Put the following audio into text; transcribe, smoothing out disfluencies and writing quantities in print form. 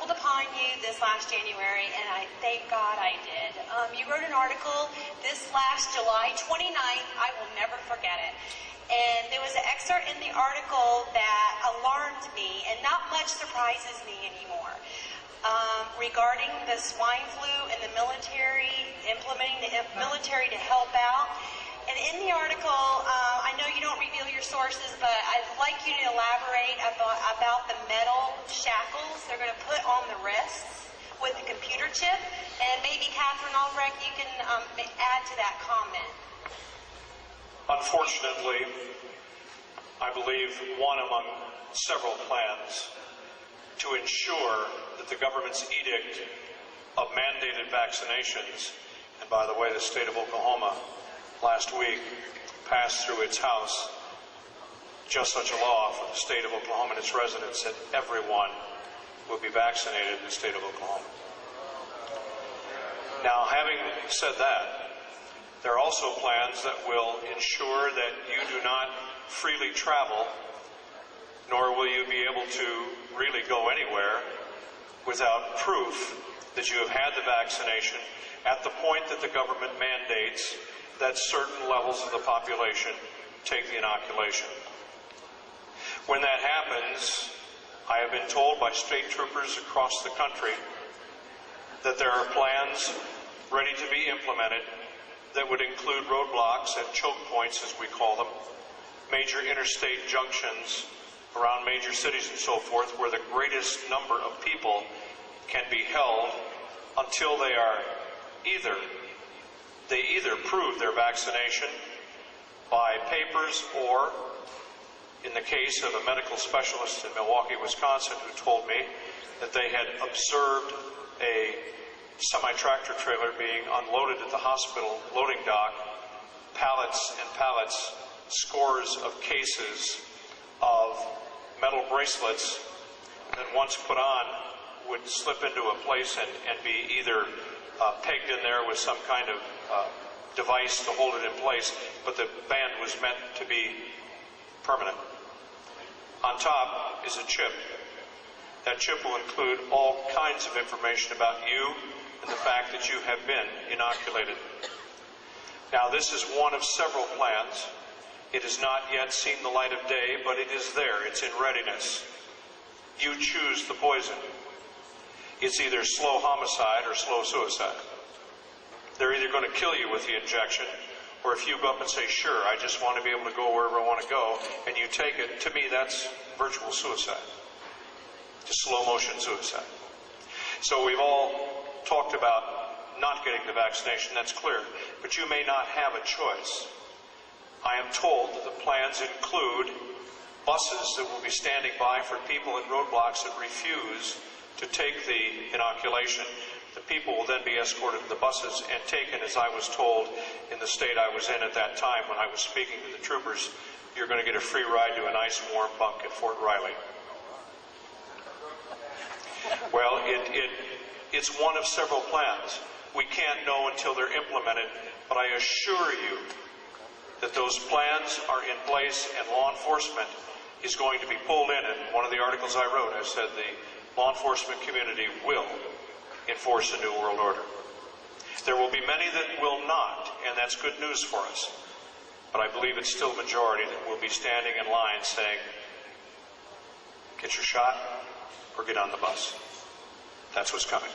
stumbled upon you this last January, and I thank God I did. You wrote an article this last July 29th. I will never forget it. And there was an excerpt in the article that alarmed me, and not much surprises me anymore, regarding the swine flu and the military, implementing the military to help out. And in the article, I know you don't reveal your sources, but I'd like you to elaborate about the metal shackles they're going to put on the wrists with the computer chip. And maybe, Catherine Albrecht, you can add to that comment. Unfortunately, I believe one among several plans to ensure that the government's edict of mandated vaccinations, and by the way, the state of Oklahoma last week passed through its House just such a law for the state of Oklahoma and its residents that everyone will be vaccinated in the state of Oklahoma. Now, having said that, there are also plans that will ensure that you do not freely travel, nor will you be able to really go anywhere without proof that you have had the vaccination at the point that the government mandates that certain levels of the population take the inoculation. When that happens, I have been told by state troopers across the country that there are plans ready to be implemented that would include roadblocks and choke points, as we call them, major interstate junctions around major cities and so forth, where the greatest number of people can be held until they are either prove their vaccination by papers, or in the case of a medical specialist in Milwaukee, Wisconsin, who told me that they had observed a semi-tractor trailer being unloaded at the hospital loading dock, pallets and pallets, scores of cases of metal bracelets that once put on would slip into a place and be either pegged in there with some kind of device to hold it in place, but the band was meant to be permanent. On top is a chip. That chip will include all kinds of information about you and the fact that you have been inoculated. Now, this is one of several plans. It has not yet seen the light of day, but it is there. It's in readiness. You choose the poison. It's either slow homicide or slow suicide. They're either going to kill you with the injection, or if you go up and say, sure, I just want to be able to go wherever I want to go, and you take it, to me, that's virtual suicide. Just slow motion suicide. So we've all talked about not getting the vaccination, that's clear, but you may not have a choice. I am told that the plans include buses that will be standing by for people at roadblocks that refuse to take the inoculation. The people will then be escorted to the buses and taken, as I was told in the state I was in at that time when I was speaking to the troopers, you're going to get a free ride to a nice warm bunk at Fort Riley. Well, it's one of several plans. We can't know until they're implemented, but I assure you that those plans are in place, and law enforcement is going to be pulled in. And one of the articles I wrote, I said the law enforcement community will enforce a new world order. There will be many that will not, and that's good news for us. But I believe it's still a majority that will be standing in line saying, get your shot or get on the bus. That's what's coming.